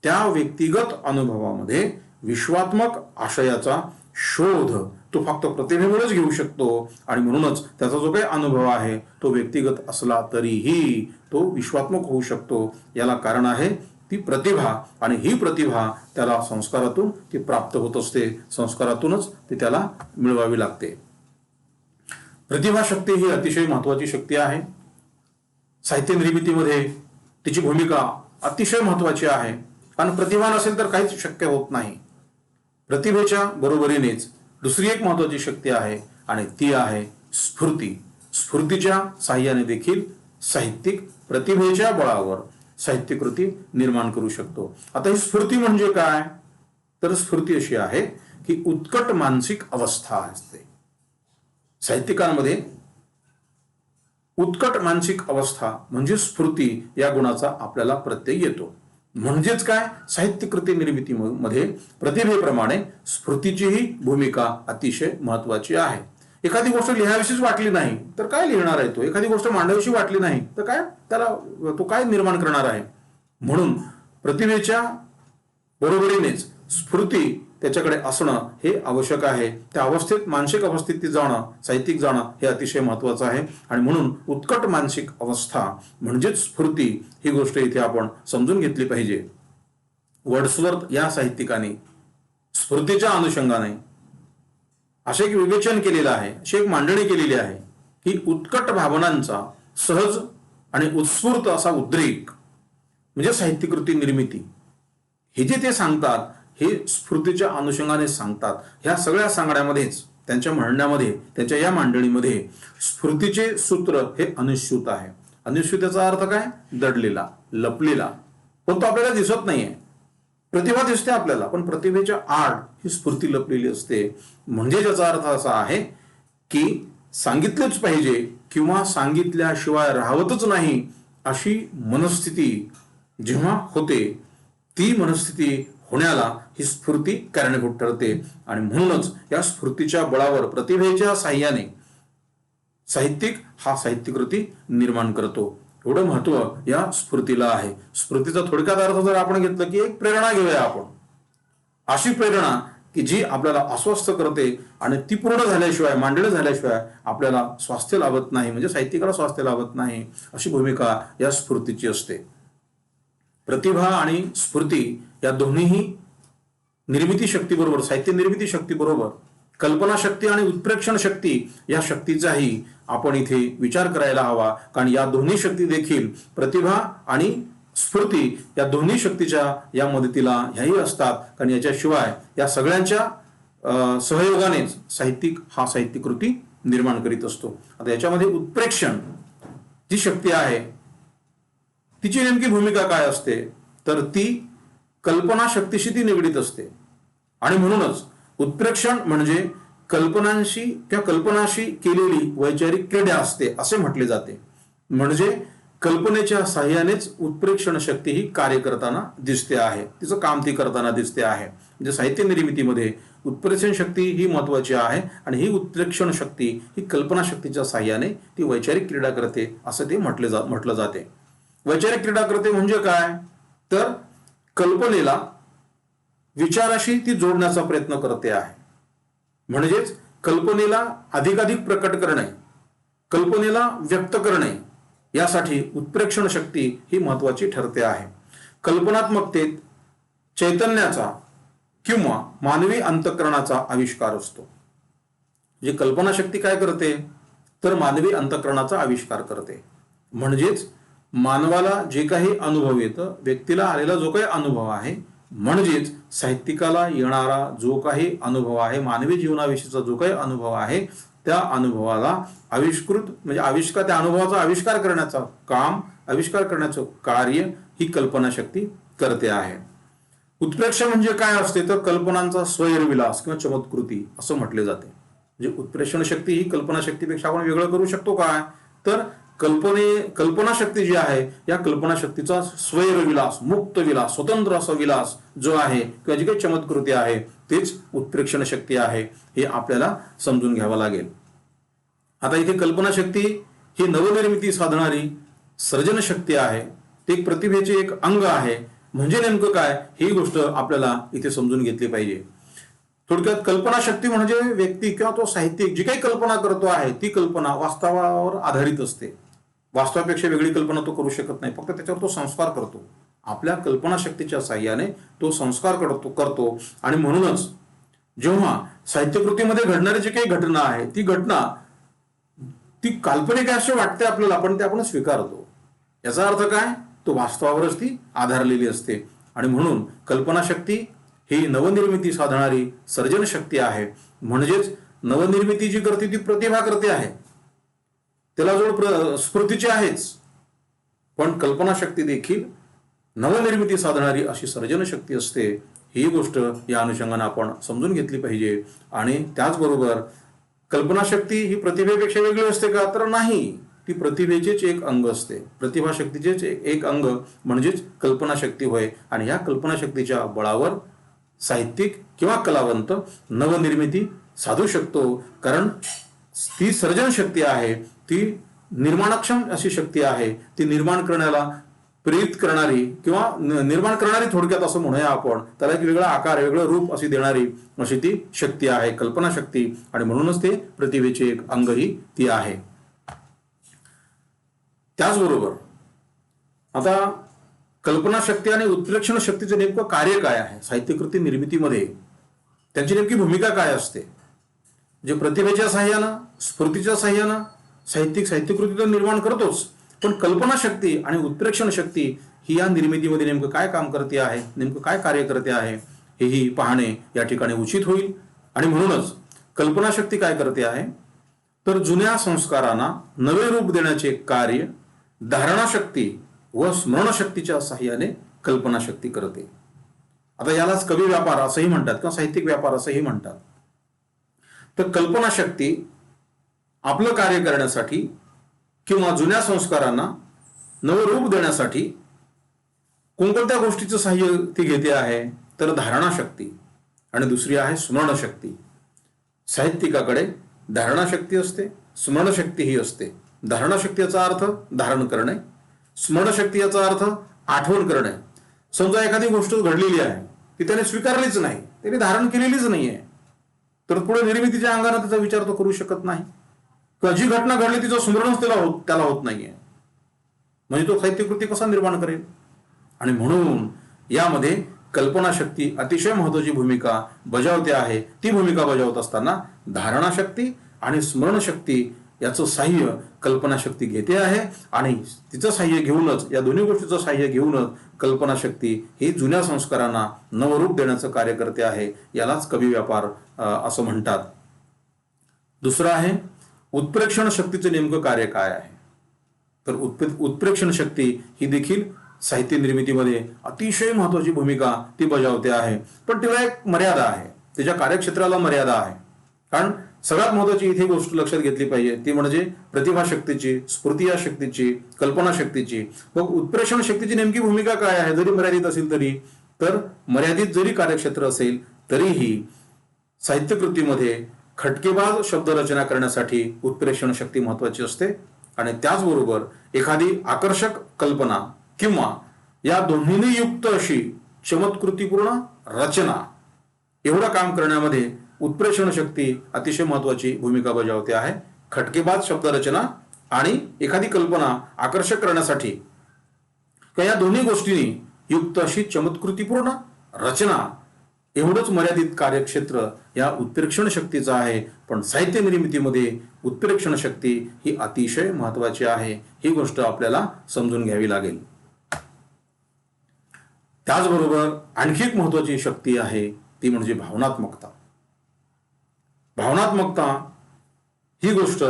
B: त्या व्यक्तिगत अनुभवामध्ये विश्वात्मक आशयाचा शोध तो फक्त प्रतिभेमुळेच घेऊ शकतो. आणि म्हणूनच त्याचा जो काही अनुभव आहे तो व्यक्तिगत असला तरीही तो विश्वात्मक होऊ शकतो. याला कारण आहे ती प्रतिभा, आणि ही प्रतिभा त्याला संस्कारातून ती प्राप्त होत असते, संस्कारातूनच ती त्याला मिळवावी लागते. प्रतिभा शक्ती ही अतिशय महत्वाची शक्ती आहे. साहित्य निर्मितीमध्ये तिची भूमिका अतिशय महत्वाची आहे, कारण प्रतिभा नसेल तर काहीच शक्य होत नाही. प्रतिभेच्या बरोबरीनेच दुसरी एक महत्वाची शक्ती आहे आणि ती आहे स्फूर्ती. स्फूर्तीच्या साहाय्याने देखील साहित्यिक प्रतिभेच्या बळावर साहित्यकृती निर्माण करू शकतो. आता ही स्फूर्ती म्हणजे काय? तर स्फूर्ती अशी आहे की उत्कट मानसिक अवस्था असते. साहित्यिकांमध्ये उत्कट मानसिक अवस्था म्हणजे स्फूर्ती या गुणाचा आपल्याला प्रत्यय येतो. म्हणजेच काय? साहित्यकृती निर्मितीमध्ये प्रतिभेप्रमाणे स्फूर्तीचीही भूमिका अतिशय महत्वाची आहे. एखादी गोष्ट लिहावीशीच वाटली नाही तर काय लिहिणार आहे तो? एखादी गोष्ट मांडावीशी वाटली नाही तर काय त्याला तो काय निर्माण करणार आहे? म्हणून प्रतिभेच्या बरोबरीनेच स्फूर्ती त्याच्याकडे असणं हे आवश्यक आहे. त्या अवस्थेत, मानसिक अवस्थेत ती जाणं, साहित्यिक जाणं हे अतिशय महत्वाचं आहे. आणि म्हणून उत्कट मानसिक अवस्था म्हणजेच स्फूर्ती ही गोष्ट इथे आपण समजून घेतली पाहिजे. वर्ड्सवर्थ या साहित्यिकाने स्फूर्तीच्या अनुषंगाने असे एक विवेचन केलेलं आहे, अशी एक मांडणी केलेली आहे की उत्कट भावनांचा सहज आणि उत्स्फूर्त असा उद्रेक म्हणजे साहित्यकृती निर्मिती. हे जे ते सांगतात हे स्फूर्तीच्या अनुषंगाने सांगतात. ह्या सगळ्या सांगण्यामध्येच, त्यांच्या म्हणण्यामध्ये, त्यांच्या या मांडणीमध्ये स्फूर्तीचे सूत्र हे अनुस्यूत आहे. अनुस्यूताचा अर्थ काय? दडलेला, लपलेला, पण तो आपल्याला दिसत नाहीये. प्रतिभा दिसते आपल्याला, पण प्रतिभेच्या आड ही स्फूर्ती लपलेली असते. म्हणजे ज्याचा अर्थ असा आहे की सांगितलेच पाहिजे किंवा सांगितल्याशिवाय राहवतच नाही अशी मनस्थिती जेव्हा होते, ती मनस्थिती होण्याला ही स्फूर्ती कारणीभूत ठरते. आणि म्हणूनच या स्फूर्तीच्या बळावर प्रतिभेच्या साह्याने साहित्यिक हा साहित्यकृती निर्माण करतो. एवढं महत्व या स्फूर्तीला आहे. स्फूर्तीचा थोडक्यात अर्थ जर आपण घेतलं की एक प्रेरणा घेऊया आपण. अशी प्रेरणा की जी आपल्याला अस्वस्थ करते आणि ती पूर्ण झाल्याशिवाय, मांडणी झाल्याशिवाय आपल्याला स्वास्थ्य लाभत नाही, म्हणजे साहित्यिकाला स्वास्थ्य लाभत नाही, अशी भूमिका या स्फूर्तीची असते. प्रतिभा आणि स्फूर्ती या दोन्हीही निर्मिती शक्तीबरोबर, साहित्य निर्मिती शक्तीबरोबर कल्पना शक्ती आणि उत्प्रेक्षण शक्ती या शक्तीचाही आपण इथे विचार करायला हवा. कारण या दोन्ही शक्ती देखील, प्रतिभा आणि स्फूर्ती या दोन्ही शक्तीच्या या मदतीला ह्याही असतात. कारण याच्याशिवाय या सगळ्यांच्या सहयोगानेच साहित्यिक हा साहित्यकृती निर्माण करीत असतो. आता याच्यामध्ये उत्प्रेक्षण जी शक्ती आहे तिची नेमकी भूमिका काय असते? तर ती कल्पना शक्तीशी ती निगडीत असते. आणि म्हणूनच उत्प्रेक्षण म्हणजे कल्पनांशी किंवा कल्पनाशी केलेली वैचारिक क्रीडा असते असे म्हटले जाते. म्हणजे कल्पनेच्या साह्यानेच उत्प्रेक्षण शक्ती ही कार्य करताना दिसते आहे, तिचं काम ती करताना दिसते आहे. म्हणजे साहित्य निर्मितीमध्ये उत्प्रेक्षण शक्ती ही महत्वाची आहे आणि ही उत्प्रेक्षण शक्ती ही कल्पना शक्तीच्या साह्याने ती वैचारिक क्रीडा करते असं ते म्हटलं जाते. वैचारिक क्रीडा करते म्हणजे काय? तर कल्पनेला विचाराशी ती जोडण्याचा प्रयत्न करते आहे. म्हणजेच कल्पनेला अधिकाधिक प्रकट करणे, कल्पनेला व्यक्त करणे यासाठी उत्प्रेक्षण शक्ती ही महत्वाची ठरते आहे. कल्पनात्मकतेत चैतन्याचा किंवा मानवी अंतःकरणाचा आविष्कार असतो. जी कल्पना शक्ती काय करते? तर मानवी अंतःकरणाचा आविष्कार करते. म्हणजेच मानवाला जे काही अनुभव येतं, व्यक्तीला आलेला जो काही अनुभव आहे, म्हणजेच साहित्यिकाला येणारा जो काही अनुभव आहे, मानवी जीवनाविषयीचा जो काही अनुभव आहे, त्या अनुभवाला आविष्कृत म्हणजे आविष्कार, त्या अनुभवाचा आविष्कार करण्याचं काम, आविष्कार करण्याचं कार्य ही कल्पना शक्ती करते आहे. उत्प्रेक्षण म्हणजे काय असते? तर कल्पनांचा स्वैरविलास किंवा चमत्कृती असं म्हटले जाते. म्हणजे उत्प्रेक्षण शक्ती ही कल्पना शक्तीपेक्षा आपण वेगळं करू शकतो काय? तर कल्पना शक्ती जी आहे या कल्पना शक्तीचा स्वैरविलास, मुक्त विलास, स्वतंत्र असा विलास जो आहे किंवा जी काही चमत्कृती आहे तेच उत्प्रेक्षण शक्ती आहे, हे आपल्याला समजून घ्यावं लागेल. आता इथे कल्पना शक्ती ही नवनिर्मिती साधणारी सर्जन शक्ती आहे, ते एक प्रतिभेचे एक अंग आहे. म्हणजे नेमकं काय ही गोष्ट आपल्याला इथे समजून घेतली पाहिजे. थोडक्यात कल्पना शक्ती म्हणजे व्यक्ती किंवा तो साहित्यिक जी काही कल्पना करतो आहे ती कल्पना वास्तवावर आधारित असते. वास्तवापेक्षा वेगळी कल्पना तो करू शकत नाही, फक्त त्याच्यावर तो संस्कार करतो. आपल्या कल्पना शक्तीच्या साह्याने तो संस्कार करतो. आणि म्हणूनच जेव्हा साहित्यकृतीमध्ये घडणारी जी काही घटना आहे ती घटना ती काल्पनिक असे वाटते आपल्याला, पण ते आपण स्वीकारतो. याचा अर्थ काय? तो वास्तवावरच ती आधारलेली असते. आणि म्हणून कल्पना शक्ती ही नवनिर्मिती साधणारी सर्जन शक्ती आहे. म्हणजेच नवनिर्मिती जी करते ती प्रतिभा करते आहे, त्याला जोड स्फूर्तीची आहेच, पण कल्पनाशक्ती देखील नवनिर्मिती साधणारी अशी सर्जन शक्ती असते. ही गोष्ट या अनुषंगाने आपण समजून घेतली पाहिजे. आणि त्याचबरोबर कल्पनाशक्ती ही प्रतिभेपेक्षा वेगळी असते का, तर नाही. ती प्रतिभेचेच एक अंग असते. प्रतिभाशक्तीचेच एक अंग म्हणजेच कल्पनाशक्ती होय. आणि या कल्पनाशक्तीच्या बळावर साहित्यिक किंवा कलावंत नवनिर्मिती साधू शकतो. कारण ती सर्जन शक्ती आहे, ती निर्माणक्षम अशी शक्ती आहे. ती निर्माण करण्याला प्रेरित करणारी किंवा निर्माण करणारी, थोडक्यात असं म्हणूया आपण, त्याला एक वेगळा आकार, वेगळं रूप अशी देणारी अशी ती शक्ती आहे कल्पनाशक्ती. आणि म्हणूनच ते प्रतिभेचे एक अंगही ती आहे. त्याचबरोबर आता कल्पनाशक्ती आणि उत्प्रेक्षण शक्तीचं नेमकं कार्य काय आहे, साहित्यकृती निर्मितीमध्ये त्यांची नेमकी भूमिका काय असते. जे प्रतिभेच्या साह्यानं, स्फूर्तीच्या साह्यानं साहित्यकृती तर निर्माण करतोच, पण कल्पनाशक्ती आणि उत्प्रेक्षण शक्ती ही या निर्मितीमध्ये नेमकं काय काम करते आहे, नेमकं काय कार्य करते आहे, हेही पाहणे या ठिकाणी उचित होईल. आणि म्हणूनच कल्पनाशक्ती काय करते आहे, तर जुन्या संस्कारांना नवे रूप देण्याचे कार्य धारणाशक्ती व स्मरणशक्तीच्या साह्याने कल्पनाशक्ती करते. आता यालाच कवी व्यापार असंही म्हणतात किंवा साहित्यिक व्यापार असंही म्हणतात. तर कल्पनाशक्ती आपलं कार्य करण्यासाठी किंवा जुन्या संस्कारांना नवं रूप देण्यासाठी कोणकोणत्या गोष्टीचं साह्य ती घेते आहे, तर धारणाशक्ती आणि दुसरी आहे स्मरणशक्ती. साहित्यिकाकडे धारणाशक्ती असते, स्मरणशक्ती ही असते. धारणाशक्ती याचा अर्थ धारण करणे, स्मरणशक्ती याचा अर्थ आठवण करणे. समजा एखादी गोष्ट घडलेली आहे, ती त्याने स्वीकारलीच नाही, त्याने धारण केलेलीच नाहीये, तर पुढे निर्मितीच्या अंगाने त्याचा विचार तो करू शकत नाही. किंवा जी घटना घडली तिचं स्मरणच त्याला होत नाहीये, म्हणजे तो साहित्यकृती कसा निर्माण करेल. आणि म्हणून यामध्ये कल्पनाशक्ती अतिशय महत्वाची भूमिका बजावते आहे. ती भूमिका बजावत असताना धारणाशक्ती आणि स्मरणशक्ती याचं साह्य कल्पनाशक्ती घेते आहे. आणि तिचं साह्य घेऊनच, या दोन्ही गोष्टीचं साह्य घेऊनच कल्पनाशक्ती ही जुन्या संस्कारांना नवरूप देण्याचं कार्य करते आहे. यालाच कवी व्यापार असं म्हणतात. दुसरं आहे उत्प्रेक्षण शक्तीचं नेमकं कार्य काय आहे, तर उत्प्रेक्षण शक्ती ही देखील साहित्य निर्मितीमध्ये अतिशय महत्वाची भूमिका ती बजावते आहे. पण तिला एक मर्यादा आहे, तिच्या कार्यक्षेत्राला मर्यादा आहे. कारण सगळ्यात महत्वाची इथे गोष्ट लक्षात घेतली पाहिजे, ती म्हणजे प्रतिभाशक्तीची, स्फूर्ती या शक्तीची, कल्पनाशक्तीची. मग उत्प्रेक्षण शक्तीची नेमकी भूमिका काय आहे, जरी मर्यादित असेल तरी, तर मर्यादित जरी कार्यक्षेत्र असेल तरीही साहित्यकृतीमध्ये खटकेबाज शब्दरचना करण्यासाठी उत्प्रेक्षण शक्ती महत्वाची असते. आणि त्याचबरोबर एखादी आकर्षक कल्पना किंवा या दोन्हीने युक्त अशी चमत्कृतीपूर्ण रचना, एवढं काम करण्यामध्ये उत्प्रेक्षण शक्ती अतिशय महत्वाची भूमिका बजावते आहे. खटकेबाज शब्दरचना आणि एखादी कल्पना आकर्षक करण्यासाठी या दोन्ही गोष्टींनी युक्त अशी चमत्कृतीपूर्ण रचना, एवढंच मर्यादित कार्यक्षेत्र या उत्प्रेक्षण शक्तीचं आहे. पण साहित्य निर्मितीमध्ये उत्प्रेक्षण शक्ती ही अतिशय महत्वाची आहे. ही गोष्ट आपल्याला समजून घ्यावी लागेल. त्याचबरोबर आणखी एक महत्वाची शक्ती आहे, ती म्हणजे भावनात्मकता. भावनात्मकता ही गोष्ट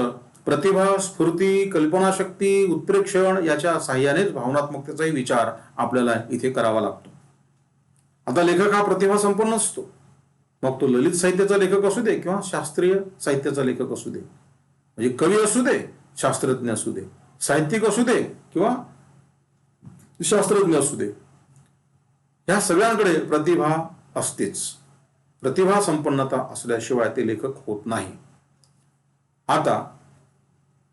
B: प्रतिभा, स्फूर्ती, कल्पनाशक्ती, उत्प्रेक्षण याच्या साह्यानेच भावनात्मकतेचाही विचार आपल्याला इथे करावा लागतो. आता लेखक हा प्रतिभा संपन्न असतो, मग तो ललित साहित्याचा लेखक असू दे किंवा शास्त्रीय साहित्याचा लेखक असू दे, म्हणजे कवी असू दे, शास्त्रज्ञ असू दे, साहित्यिक असू दे किंवा शास्त्रज्ञ असू दे, या सगळ्यांकडे प्रतिभा असतेच. प्रतिभा संपन्नता असल्याशिवाय ते लेखक होत नाही. आता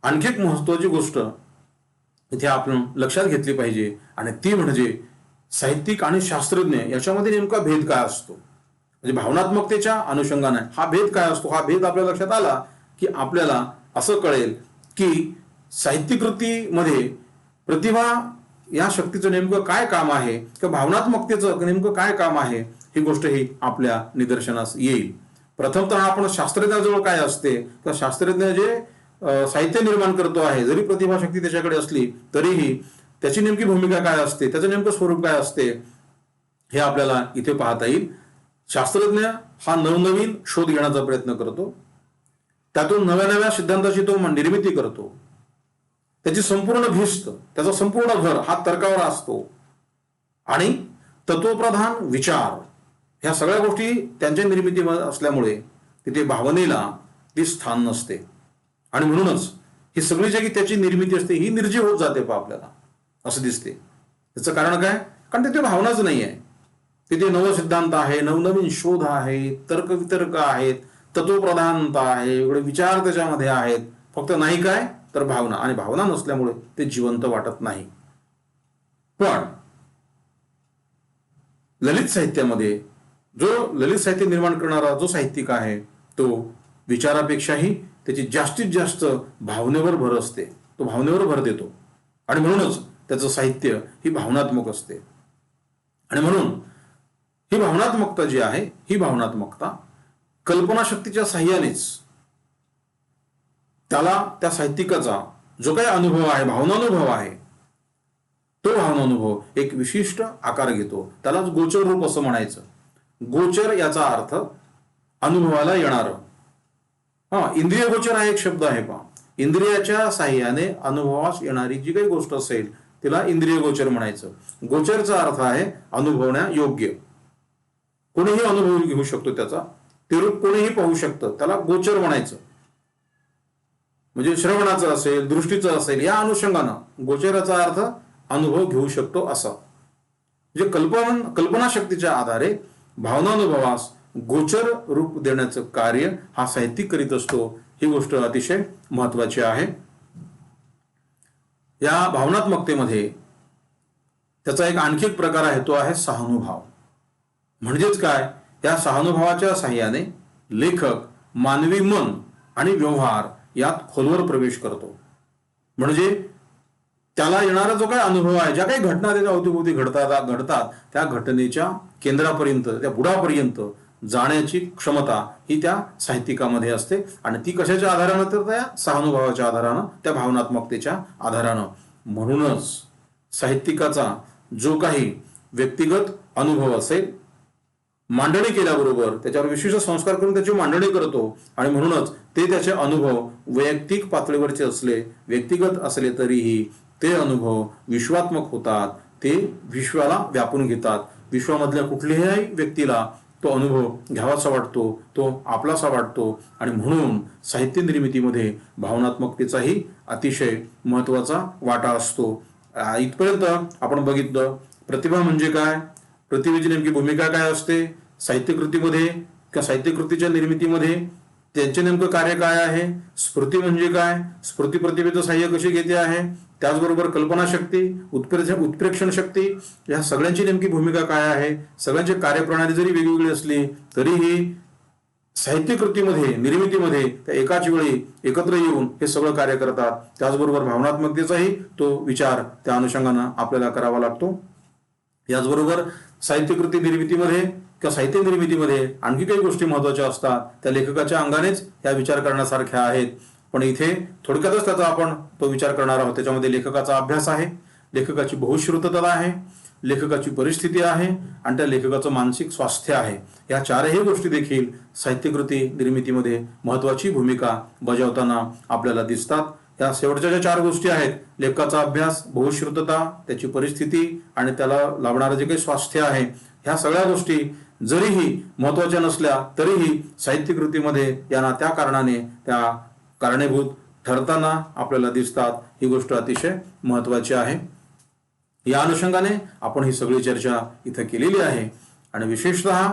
B: आणखी एक महत्वाची गोष्ट इथे आपण लक्षात घेतली पाहिजे, आणि ती म्हणजे साहित्यिक आणि शास्त्रज्ञ याच्यामध्ये नेमका भेद काय असतो. म्हणजे भावनात्मकतेच्या अनुषंगाने हा भेद काय असतो, हा भेद आपल्या लक्षात आला की आपल्याला असं कळेल की साहित्यकृतीमध्ये प्रतिभा या शक्तीचं नेमकं काय काम आहे किंवा भावनात्मकतेचं नेमकं काय काम आहे, ही गोष्ट ही आपल्या निदर्शनास येईल. प्रथमतः आपण शास्त्रज्ञाजवळ काय असते, तर शास्त्रज्ञ जे साहित्य निर्माण करतो आहे, जरी प्रतिभाशक्ती त्याच्याकडे असली तरीही त्याची नेमकी भूमिका काय असते, त्याचं नेमकं स्वरूप काय असते, हे आपल्याला इथे पाहता येईल. शास्त्रज्ञ हा नवनवीन शोध घेण्याचा प्रयत्न करतो, त्यातून नव्या नव्या सिद्धांताची तो निर्मिती करतो. त्याची संपूर्ण भिस्त, त्याचा संपूर्ण भर हा तर्कावर असतो आणि तत्वप्रधान विचार ह्या सगळ्या गोष्टी त्यांच्या निर्मितीमध्ये असल्यामुळे तिथे भावनेला ती स्थान नसते आणि म्हणूनच ही सगळी जी त्याची निर्मिती असते ही निर्जीव होत जाते आपल्याला असं दिसते. त्याचं कारण काय? कारण तिथे भावनाच नाही आहे. तिथे नवसिद्धांत आहे, नवनवीन शोध आहे, तर्कवितर्क आहेत, तत्वप्रधानता आहे, एवढे विचार त्याच्यामध्ये आहेत. फक्त नाही काय तर भावना, आणि भावना नसल्यामुळे ते जिवंत वाटत नाही. पण ललित साहित्यामध्ये जो ललित साहित्य निर्माण करणारा जो साहित्यिक आहे तो विचारापेक्षाही त्याची जास्तीत जास्त भावनेवर भर असते, तो भावनेवर भर देतो आणि म्हणूनच त्याचं साहित्य ही भावनात्मक असते. आणि म्हणून ही भावनात्मकता जी आहे, ही भावनात्मकता कल्पनाशक्तीच्या साह्यानेच त्याला, त्या साहित्यिकाचा जो काही अनुभव आहे, भावनानुभव आहे, तो भावनानुभव एक विशिष्ट आकार घेतो. त्यालाच गोचर रूप असं म्हणायचं. गोचर याचा अर्थ अनुभवाला येणार. इंद्रिय गोचर हा एक शब्द आहे पहा. इंद्रियाच्या साह्याने अनुभवास येणारी जी काही गोष्ट असेल तिला इंद्रिय गोचर म्हणायचं. गोचरचा अर्थ आहे अनुभवण्या योग्य. कोणीही अनुभव घेऊ शकतो त्याचा, ते रूप कोणीही पाहू शकतं, त्याला गोचर म्हणायचं. म्हणजे श्रवणाचं असेल, दृष्टीचं असेल, या अनुषंगानं गोचराचा अर्थ अनुभव घेऊ शकतो असा. म्हणजे कल्पनाशक्तीच्या आधारे भावनानुभवास गोचर रूप देण्याचं कार्य हा साहित्यिक करीत असतो. ही गोष्ट अतिशय महत्वाची आहे. या भावनात्मकतेमध्ये त्याचा एक आणखी एक प्रकार आहे, तो आहे सहानुभव. म्हणजेच काय? या सहानुभवाच्या साह्याने लेखक मानवी मन आणि व्यवहार यात खोलवर प्रवेश करतो. म्हणजे त्याला येणारा जो काही अनुभव आहे, ज्या काही घटना त्याच्या अवतीभोवती घडतात त्या घटनेच्या केंद्रापर्यंत, त्या बुडापर्यंत जाण्याची क्षमता ही त्या साहित्यिकामध्ये असते. आणि ती कशाच्या आधारानं? तर त्या सहानुभवाच्या आधारानं, त्या भावनात्मकतेच्या आधारानं. म्हणूनच साहित्यिकाचा जो काही व्यक्तिगत अनुभव असेल, मांडणी केल्याबरोबर त्याच्यावर विशिष्ट संस्कार करून त्याची मांडणी करतो. आणि म्हणूनच ते त्याचे अनुभव वैयक्तिक पातळीवरचे असले, व्यक्तिगत असले तरीही ते अनुभव विश्वात्मक होतात. ते विश्वाला व्यापून घेतात. विश्वामधल्या कुठल्याही व्यक्तीला तो अनुभव घ्यावासा वाटतो, तो आपलासा वाटतो. आणि म्हणून साहित्य निर्मितीमध्ये भावनात्मकतेचाही अतिशय महत्वाचा वाटा असतो. इथपर्यंत आपण बघितलं प्रतिभा म्हणजे काय, प्रतिभेची नेमकी भूमिका काय असते साहित्यकृतीमध्ये किंवा साहित्यकृतीच्या निर्मितीमध्ये, त्यांचे नेमकं कार्य काय आहे. स्फूर्ती म्हणजे काय, स्फूर्ती प्रतिभेचं साह्य कशी घेते आहे. त्याचबरोबर कल्पनाशक्ती, उत्प्रेक्षण शक्ती, या सगळ्यांची नेमकी भूमिका काय आहे. सगळ्यांची कार्यप्रणाली जरी वेगवेगळी असली तरीही साहित्यकृतीमध्ये, निर्मितीमध्ये त्या एकाच वेळी एकत्र येऊन हे सगळं कार्य करतात. त्याचबरोबर भावनात्मकतेचाही तो विचार त्या अनुषंगानं आपल्याला करावा लागतो. याचबरोबर साहित्यकृती निर्मितीमध्ये किंवा साहित्य निर्मितीमध्ये आणखी काही गोष्टी महत्वाच्या असतात, त्या लेखकाच्या अंगानेच या विचार करण्यासारख्या आहेत. पण इथे थोडक्यातच त्याचा आपण तो विचार करणार आहोत. त्याच्यामध्ये लेखकाचा अभ्यास आहे, लेखकाची बहुश्रुतता आहे, लेखकाची परिस्थिती आहे आणि त्या लेखकाचं मानसिक स्वास्थ्य आहे. या चारही गोष्टी देखील साहित्यकृती निर्मितीमध्ये महत्वाची भूमिका बजावताना आपल्याला दिसतात. या शेवटच्या ज्या चार गोष्टी आहेत, लेखकाचा अभ्यास, बहुश्रुतता, त्याची परिस्थिती आणि त्याला लाभणारं जे काही स्वास्थ्य आहे, ह्या सगळ्या गोष्टी जरीही महत्वाच्या नसल्या तरीही साहित्यकृतीमध्ये यांना त्या कारणाने, त्या कारणीभूत ठरताना आपल्याला दिसतात. ही गोष्ट अतिशय महत्वाची आहे. या अनुषंगाने आपण ही सगळी चर्चा इथं केलेली आहे. आणि विशेषतः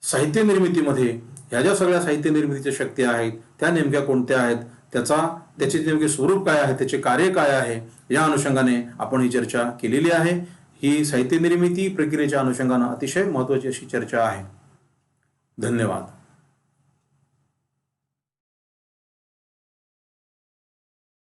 B: साहित्य निर्मितीमध्ये ह्या ज्या सगळ्या साहित्य निर्मितीच्या शक्ती आहेत त्या नेमक्या कोणत्या आहेत, त्याचे नेमके स्वरूप काय आहे, त्याचे कार्य काय आहे, या अनुषंगाने आपण ही चर्चा केलेली आहे. ही साहित्य निर्मिती प्रक्रियेच्या अनुषंगाने अतिशय महत्वाची अशी चर्चा आहे. धन्यवाद.